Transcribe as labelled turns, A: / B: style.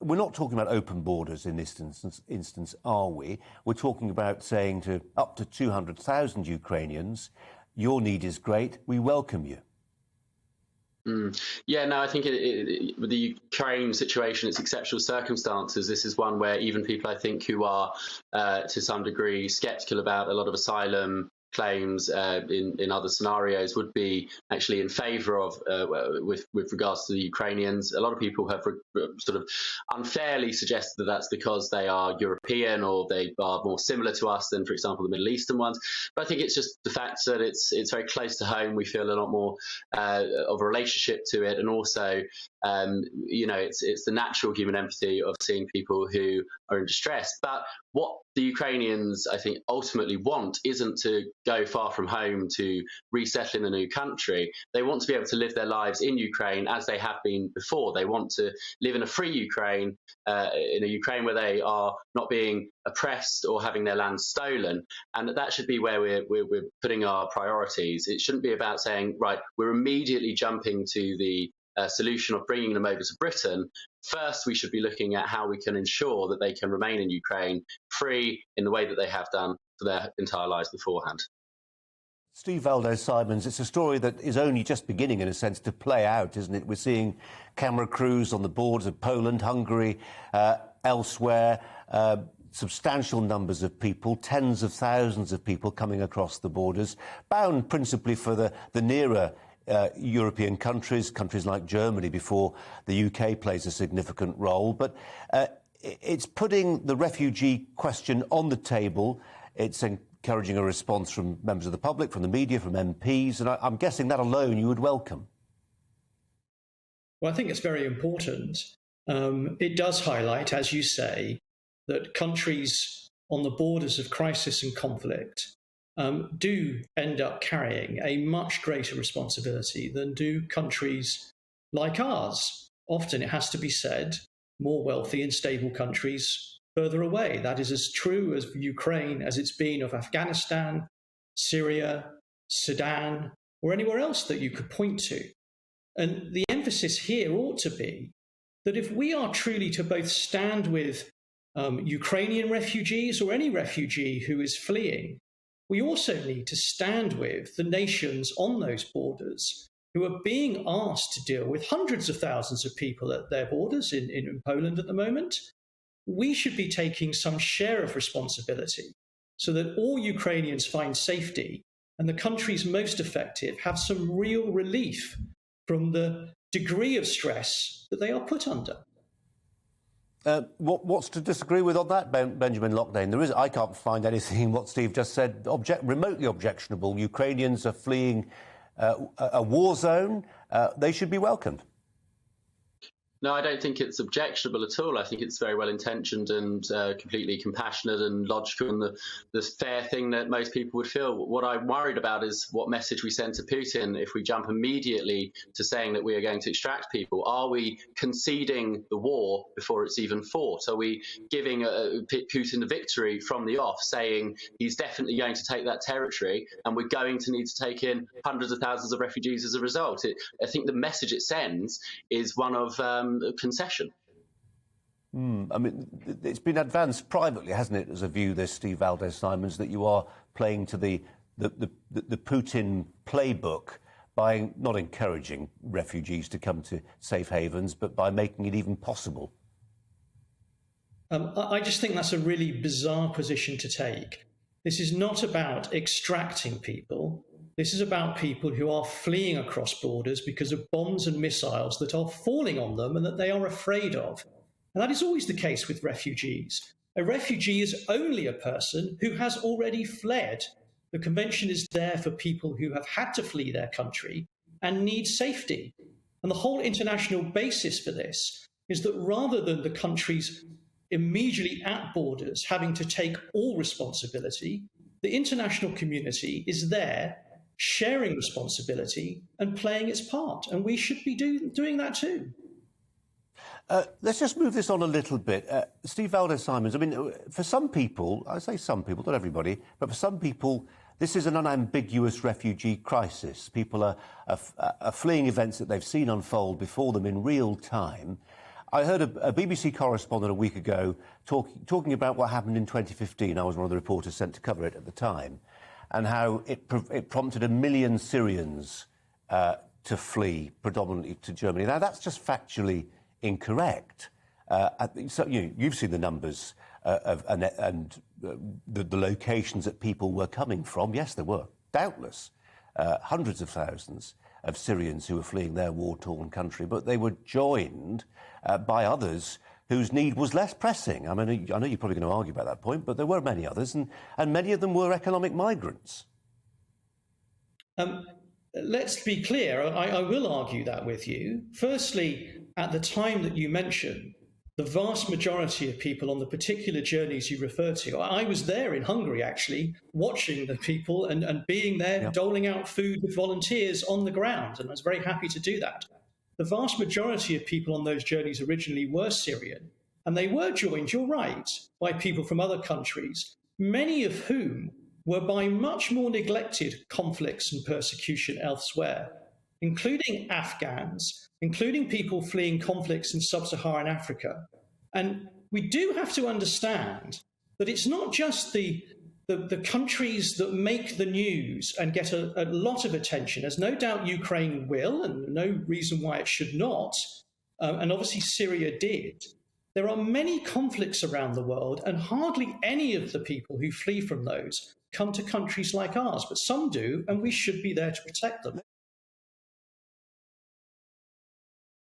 A: we're not talking about open borders in this instance, are we? We're talking about saying to up to 200,000 Ukrainians, your need is great, we welcome you.
B: Yeah, no, I think with the Ukraine situation, it's exceptional circumstances. This is one where even people, I think, who are to some degree sceptical about a lot of asylum claims in other scenarios would be actually in favour of with regards to the Ukrainians. A lot of people have sort of unfairly suggested that that's because they are European or they are more similar to us than, for example, the Middle Eastern ones. But I think it's just the fact that it's very close to home. We feel a lot more of a relationship to it, and also it's the natural human empathy of seeing people who are in distress. But what the Ukrainians, I think, ultimately want isn't to go far from home to resettle in a new country. They want to be able to live their lives in Ukraine as they have been before. They want to live in a free Ukraine, in a Ukraine where they are not being oppressed or having their land stolen. And that should be where we're putting our priorities. It shouldn't be about saying, right, we're immediately jumping to the solution of bringing them over to Britain. First, we should be looking at how we can ensure that they can remain in Ukraine free in the way that they have done for their entire lives beforehand.
A: Steve Valdez-Simons, it's a story that is only just beginning, in a sense, to play out, isn't it? We're seeing camera crews on the borders of Poland, Hungary, elsewhere, substantial numbers of people, tens of thousands of people coming across the borders, bound principally for the nearer European countries like Germany, before the UK plays a significant role. But it's putting the refugee question on the table. It's encouraging a response from members of the public, from the media, from MPs, and I'm guessing that alone you would welcome.
C: Well, I think it's very important. It does highlight, as you say, that countries on the borders of crisis and conflict do end up carrying a much greater responsibility than do countries like ours. Often, it has to be said, more wealthy and stable countries further away. That is as true of Ukraine as it's been of Afghanistan, Syria, Sudan, or anywhere else that you could point to. And the emphasis here ought to be that if we are truly to both stand with Ukrainian refugees or any refugee who is fleeing, we also need to stand with the nations on those borders who are being asked to deal with hundreds of thousands of people at their borders in Poland at the moment. We should be taking some share of responsibility so that all Ukrainians find safety and the countries most affected have some real relief from the degree of stress that they are put under.
A: What's to disagree with on that, Benjamin Lockdane? I can't find anything in what Steve just said remotely objectionable. Ukrainians are fleeing a war zone. They should be welcomed.
B: No, I don't think it's objectionable at all. I think it's very well intentioned and completely compassionate and logical, and the fair thing that most people would feel. What I'm worried about is what message we send to Putin if we jump immediately to saying that we are going to extract people. Are we conceding the war before it's even fought? Are we giving Putin the victory from the off, saying he's definitely going to take that territory and we're going to need to take in hundreds of thousands of refugees as a result? I think the message it sends is one of concession.
A: I mean, it's been advanced privately, hasn't it, as a view, this, Steve Valdez-Simons, that you are playing to the Putin playbook by not encouraging refugees to come to safe havens, but by making it even possible.
C: I just think that's a really bizarre position to take. This is not about extracting people. This is about people who are fleeing across borders because of bombs and missiles that are falling on them and that they are afraid of. And that is always the case with refugees. A refugee is only a person who has already fled. The convention is there for people who have had to flee their country and need safety. And the whole international basis for this is that rather than the countries immediately at borders having to take all responsibility, the international community is there sharing responsibility and playing its part. And we should be doing that too.
A: Let's just move this on a little bit. Steve Valdez-Simons, I mean, for some people, I say some people, not everybody, but for some people, this is an unambiguous refugee crisis. People are fleeing events that they've seen unfold before them in real time. I heard a BBC correspondent a week ago talking about what happened in 2015. I was one of the reporters sent to cover it at the time, and how it prompted 1 million Syrians to flee, predominantly to Germany. Now, that's just factually incorrect. So you've seen the numbers and the locations that people were coming from. Yes, there were, doubtless, hundreds of thousands of Syrians who were fleeing their war-torn country, but they were joined by others whose need was less pressing. I mean, I know you're probably going to argue about that point, but there were many others, and many of them were economic migrants.
C: Let's be clear, I will argue that with you. Firstly, at the time that you mentioned, the vast majority of people on the particular journeys you refer to, I was there in Hungary, actually, watching the people and being there,
A: Yep.
C: doling out food with volunteers on the ground, and I was very happy to do that. The vast majority of people on those journeys originally were Syrian, and they were joined, you're right, by people from other countries, many of whom were by much more neglected conflicts and persecution elsewhere, including Afghans, including people fleeing conflicts in sub-Saharan Africa. And we do have to understand that it's not just the countries that make the news and get a lot of attention, as no doubt Ukraine will, and no reason why it should not, and obviously Syria did. There are many conflicts around the world, and hardly any of the people who flee from those come to countries like ours, but some do, and we should be there to protect them.